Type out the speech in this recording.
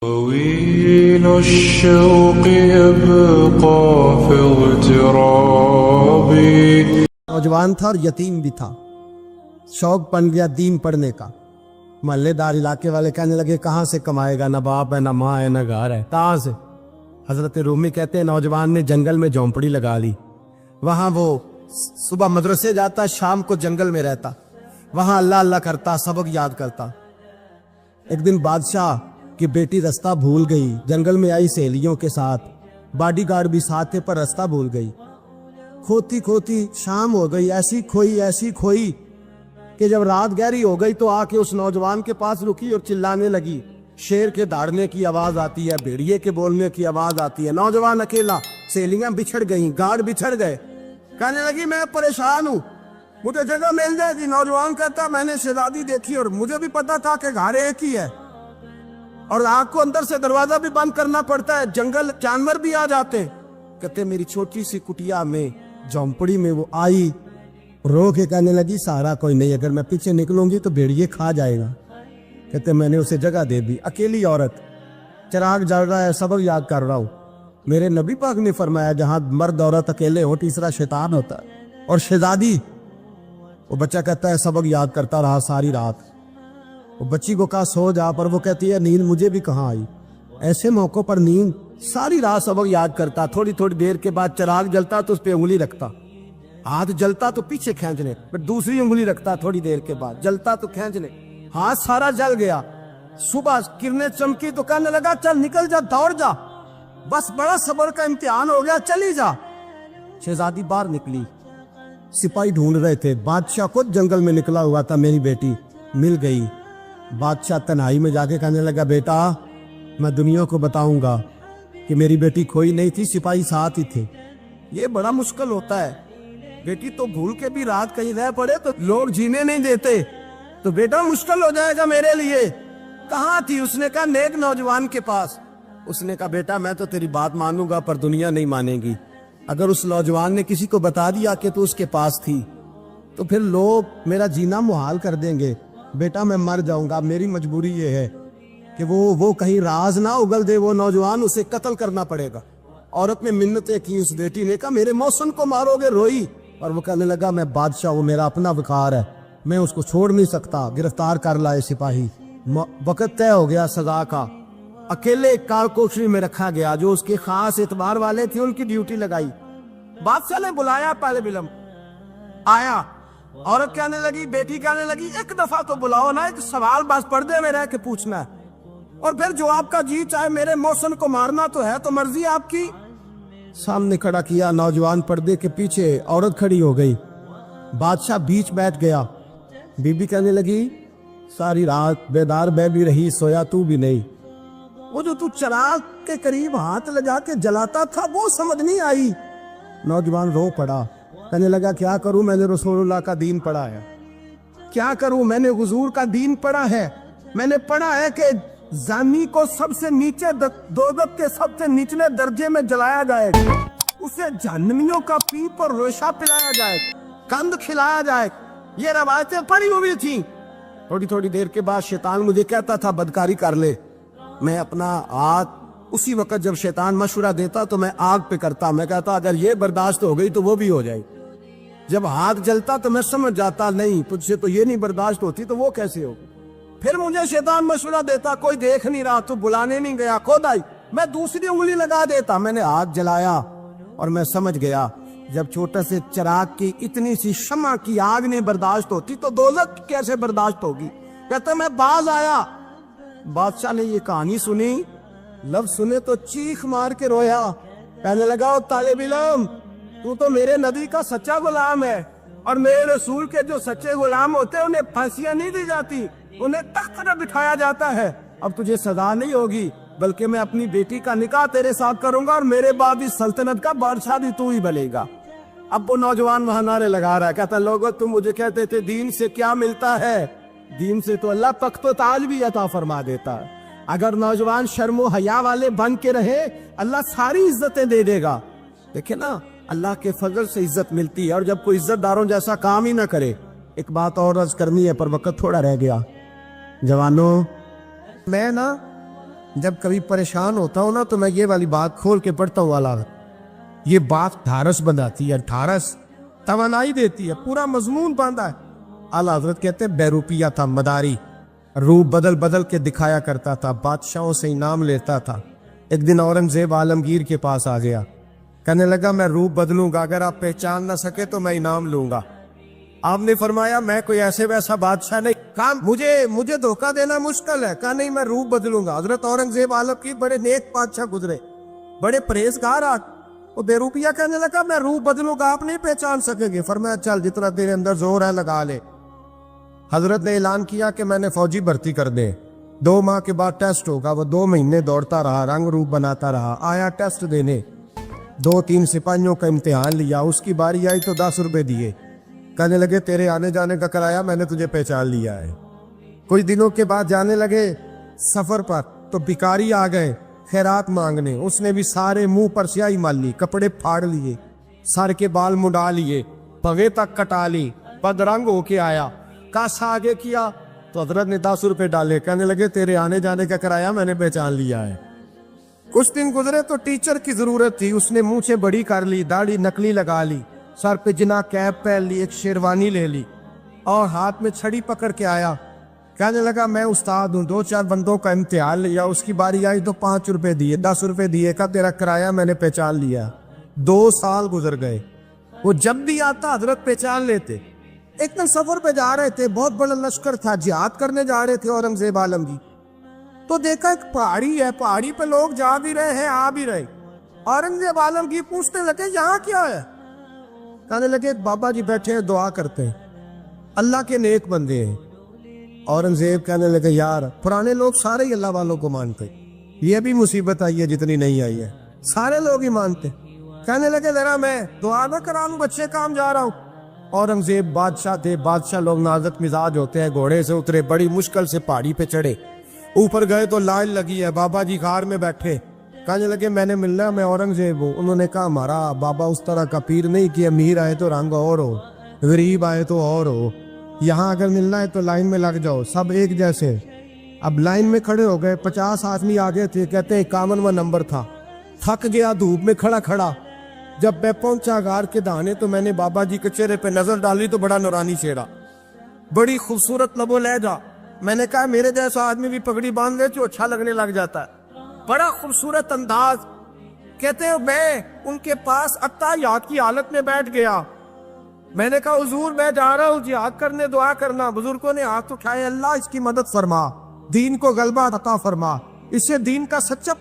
طويل الشوق يبقى في اغترابي. نوجوان تھا اور یتیم بھی تھا. شوق بن گیا دین پڑھنے کا. محلے دار علاقے والے کہنے لگے کہاں سے کمائے گا, نہ باپ ہے نہ ماں ہے نہ گھر ہے, کہاں سے. حضرت رومی کہتے ہیں نوجوان نے جنگل میں جھونپڑی لگا لی. وہاں وہ صبح مدرسے جاتا, شام کو جنگل میں رہتا, وہاں اللہ اللہ کرتا, سبق یاد کرتا. ایک دن بادشاہ کی بیٹی رستہ بھول گئی, جنگل میں آئی سہیلیوں کے ساتھ, باڈی گارڈ بھی ساتھ تھے پر رستہ بھول گئی. کھوتی کھوتی شام ہو گئی, ایسی کھوئی کہ جب رات گہری ہو گئی تو آ کے اس نوجوان کے پاس رکی اور چلانے لگی. شیر کے داڑنے کی آواز آتی ہے, بھیڑیے کے بولنے کی آواز آتی ہے. نوجوان اکیلا, سہیلیاں بچھڑ گئیں, گارڈ بچھڑ گئے. کہنے لگی میں پریشان ہوں, مجھے جگہ مل جائے گی. نوجوان کہتا میں نے شہزادی دیکھی اور مجھے بھی پتا تھا کہ گھر ایک ہی ہے اور آگ کو اندر سے دروازہ بھی بند کرنا پڑتا ہے, جنگل جانور بھی آ جاتے ہیں. کہتے میری چھوٹی سی کٹیا میں جھونپڑی میں وہ آئی, رو کے کہنے لگی سہارا کوئی نہیں, اگر میں پیچھے نکلوں گی تو بھیڑیے کھا جائے گا. کہتے میں نے اسے جگہ دے دی. اکیلی عورت, چراغ جل رہا ہے, سبق یاد کر رہا ہوں. میرے نبی پاک نے فرمایا جہاں مرد عورت اکیلے ہو تیسرا شیطان ہوتا ہے. اور شہزادی, وہ بچہ کہتا ہے سبق یاد کرتا رہا ساری رات. وہ بچی کو کہا سو جا, پر وہ کہتی ہے نیند مجھے بھی کہاں آئی. ایسے موقعوں پر نیند, ساری رات سبق یاد کرتا, تھوڑی تھوڑی دیر کے بعد چراغ جلتا تو اس پہ انگلی رکھتا, ہاتھ جلتا تو پیچھے کھینچنے, پھر دوسری انگلی رکھتا, تھوڑی دیر کے بعد جلتا تو کھینچنے, ہاتھ سارا جل گیا. صبح کرنیں چمکی تو کہنے لگا چل نکل جا, دوڑ جا, بس بڑا صبر کا امتحان ہو گیا, چلی جا. شہزادی باہر نکلی, سپاہی ڈھونڈ رہے تھے. بادشاہ خود جنگل میں نکلا ہوا تھا, میری بیٹی مل گئی. بادشاہ تنہائی میں جا کے کہنے لگا بیٹا میں دنیا کو بتاؤں گا کہ میری بیٹی کھوئی نہیں تھی, سپاہی ساتھ ہی تھے. یہ بڑا مشکل ہوتا ہے, بیٹی تو بھول کے بھی رات کہیں رہ پڑے تو لوگ جینے نہیں دیتے, تو بیٹا مشکل ہو جائے گا میرے لیے. کہاں تھی؟ اس نے کہا نیک نوجوان کے پاس. اس نے کہا بیٹا میں تو تیری بات مانوں گا پر دنیا نہیں مانے گی. اگر اس نوجوان نے کسی کو بتا دیا کہ تو اس کے پاس تھی تو پھر لوگ میرا جینا محال کر دیں گے. بیٹا میں مر جاؤں گا, میری مجبوری یہ ہے کہ وہ کہیں راز نہ اگل دے وہ نوجوان, اسے قتل کرنا پڑے گا. عورت نے منتیں کی, اس بیٹی نے کہا میرے محسن کو مارو گے, روئی. اور وہ کہنے لگا میں بادشاہ, وہ میرا اپنا وقار ہے, میں اس کو چھوڑ نہیں سکتا. گرفتار کر لائے سپاہی. وقت طے ہو گیا سزا کا. اکیلے کار کوٹری میں رکھا گیا, جو اس کے خاص اعتبار والے تھے ان کی ڈیوٹی لگائی. بادشاہ نے بلایا, پہلے بلم آیا. عورت کہنے لگی, بیٹی کہنے لگی ایک دفعہ تو بلاؤ نا, ایک سوال بس پردے میں رہ کے پوچھنا ہے, اور پھر جو آپ کا جی چاہے. میرے محسن کو مارنا تو ہے تو مرضی آپ کی. سامنے کھڑا کیا نوجوان, پردے کے پیچھے عورت کھڑی ہو گئی. بادشاہ بیچ بیٹھ گیا. بی بی کہنے لگی ساری رات بیدار میں بھی رہی, سویا تو بھی نہیں. وہ جو تو چراغ کے قریب ہاتھ لگا کے جلاتا تھا وہ سمجھ نہیں آئی. نوجوان رو پڑا, کہنے لگا کیا کروں, میں نے رسول اللہ کا دین پڑھا ہے, کیا کروں, میں نے حضور کا دین پڑھا ہے. میں نے پڑھا ہے کہ زانی کو سب سے نیچے دوزخ کے سب سے نچلے درجے میں جلایا جائے, اسے جہنمیوں کا پیپ اور ریشہ پلایا جائے, کند کھلایا جائے. یہ روایتیں پڑھی ہوئی تھیں. تھوڑی تھوڑی دیر کے بعد شیطان مجھے کہتا تھا بدکاری کر لے. میں اپنا ہاتھ اسی وقت جب شیطان مشورہ دیتا تو میں آگ پہ کرتا. میں کہتا اگر یہ برداشت ہو گئی تو وہ بھی ہو جائے. جب ہاتھ جلتا تو میں سمجھ جاتا نہیں تجھ سے تو یہ نہیں برداشت ہوتی تو وہ کیسے ہوگی. پھر مجھے شیطان مشورہ دیتا کوئی دیکھ نہیں رہا تو بلانے نہیں گیا, خود آئی, میں دوسری انگلی لگا دیتا. میں نے ہاتھ جلایا اور میں سمجھ گیا جب چھوٹے سے چراغ کی اتنی سی شمع کی آگ نہیں برداشت ہوتی تو دوزخ کیسے برداشت ہوگی. کہتا میں باز آیا. بادشاہ نے یہ کہانی سنی, لفظ سنے تو چیخ مار کے رویا. کہنے لگا او طالب علم, تو میرے نبی کا سچا غلام ہے, اور میرے رسول کے جو سچے غلام ہوتے ہیں انہیں پھانسیاں نہیں دی جاتی, انہیں تخت پر بٹھایا جاتا ہے. اب تجھے سزا نہیں ہوگی بلکہ میں اپنی بیٹی کا نکاح تیرے ساتھ کروں گا, اور میرے بعد اس سلطنت کا بادشاہ بھی تو ہی بنے گا. اب وہ نوجوان وہاں نعرے لگا رہا ہے, کہتا لوگو تم مجھے کہتے تھے دین سے کیا ملتا ہے, دین سے تو اللہ تخت و تاج بھی عطا فرما دیتا ہے. اگر نوجوان شرم و حیا والے بن کے رہے اللہ ساری عزتیں دے دے گا. دیکھیں نا اللہ کے فضل سے عزت ملتی ہے, اور جب کوئی عزت داروں جیسا کام ہی نہ کرے. ایک بات اور عرض کرنی ہے پر وقت تھوڑا رہ گیا. جوانوں, میں نا جب کبھی پریشان ہوتا ہوں نا تو میں یہ والی بات کھول کے پڑھتا ہوں والا، یہ بات ڈھارس بندھاتی ہے، ڈھارس توانائی دیتی ہے، پورا مضمون باندھا ہے۔ اعلیٰ حضرت کہتے ہیں بے روپیہ تھا مداری، روح بدل بدل کے دکھایا کرتا تھا، بادشاہوں سے انعام لیتا تھا۔ ایک دن اورنگزیب عالمگیر کے پاس آ گیا، کہنے لگا میں روح بدلوں گا، اگر آپ پہچان نہ سکے تو میں انعام لوں گا۔ آپ نے فرمایا میں کوئی ایسے ویسا بادشاہ نہیں، کہا مجھے دھوکہ دینا مشکل ہے، کہا نہیں میں روح بدلوں گا۔ حضرت اورنگزیب عالمگیر بڑے نیک بادشاہ گزرے، بڑے پرہیزگار، وہ بے روپیہ کہنے لگا میں روح بدلوں گا، آپ نہیں پہچان سکیں گے۔ فرمایا چل جتنا تیرے اندر زور ہے لگا لے۔ حضرت نے اعلان کیا کہ میں نے فوجی بھرتی کر دے، 2 ماہ کے بعد ٹیسٹ ہوگا۔ وہ 2 مہینے دوڑتا رہا، رنگ روپ بناتا رہا، آیا ٹیسٹ دینے، 2-3 سپاہیوں کا امتحان لیا، اس کی باری آئی تو 10 روپے دیے، کہنے لگے تیرے آنے جانے کا کرایہ میں نے تجھے پہچان لیا ہے۔ کچھ دنوں کے بعد جانے لگے سفر پر تو بھکاری آ گئے خیرات مانگنے، اس نے بھی سارے منہ پر سیاہی مال لی، کپڑے پھاڑ لیے، سر کے بال مڈا لیے، پگے تک کٹا لی، بدرنگ ہو کے آیا، کاسا آگے کیا تو حضرت نے 10 روپے ڈالے، کہنے لگے تیرے آنے جانے کا کرایہ میں نے پہچان لیا ہے۔ کچھ دن گزرے تو ٹیچر کی ضرورت تھی، اس نے منہ سے بڑی کر لی، داڑھی نکلی لگا لی، سر پہ جنا کیپ پہن لی، ایک شیروانی لے لی اور ہاتھ میں چھڑی پکڑ کے آیا، کہنے لگا میں استاد ہوں، 2-4 بندوں کا امتحان لیا، اس کی باری آئی تو 5 روپے دیے، 10 روپے دیے، کہا تیرا کرایہ میں نے پہچان لیا۔ 2 سال گزر گئے، وہ جب بھی آتا حضرت پہچان لیتے۔ ایک دن سفر پہ جا رہے تھے، بہت بڑا لشکر تھا، جہاد کرنے جا رہے تھے اورنگزیب عالمگیر، تو دیکھا ایک پہاڑی ہے، پہاڑی پہ لوگ جا بھی رہے ہیں آ بھی رہے۔ اورنگزیب عالمگیر پوچھنے لگے یہاں کیا ہے؟ کہنے لگے بابا جی بیٹھے ہیں دعا کرتے ہیں، اللہ کے نیک بندے ہیں۔ اورنگزیب کہنے لگے یار پرانے لوگ سارے ہی اللہ والوں کو مانتے، یہ بھی مصیبت آئی ہے جتنی نہیں آئی ہے، سارے لوگ ہی مانتے۔ کہنے لگے ذرا میں دعا نہ کرا لوں، بچے کام جا رہا ہوں۔ اورنگزیب بادشاہ تھے، بادشاہ لوگ نازک مزاج ہوتے ہیں، گھوڑے سے اترے، بڑی مشکل سے پہاڑی پہ چڑھے، اوپر گئے تو لائن لگی ہے، بابا جی غار میں بیٹھے، کہنے لگے میں نے ملنا، میں اورنگزیب ہوں۔ انہوں نے کہا ہمارا بابا اس طرح کا پیر نہیں کہ امیر آئے تو رنگ اور ہو، غریب آئے تو اور ہو، یہاں اگر ملنا ہے تو لائن میں لگ جاؤ، سب ایک جیسے۔ اب لائن میں کھڑے ہو گئے، 50 آدمی آگے تھے، کہتے ہیں 51واں نمبر تھا، تھک گیا دھوپ میں کھڑا کھڑا۔ جب میں پہنچا غار کے دہانے تو میں نے بابا جی کے چہرے پہ نظر ڈالی تو بڑا نورانی چہرہ، بڑی خوبصورت لب و لہجہ۔ میں نے کہا میرے جیسا آدمی بھی پگڑی باندھ لے تو اچھا لگنے لگ جاتا ہے، بڑا خوبصورت انداز۔ کہتے ہیں میں ان کے پاس اتحیات کی حالت میں بیٹھ گیا، میں نے کہا حضور میں جا رہا ہوں جہاد کرنے، دعا کرنا۔ بزرگوں نے ہاتھ اٹھائے، اللہ اس کی مدد فرما، دین کو غلبہ عطا فرما، اسے دین کا سچا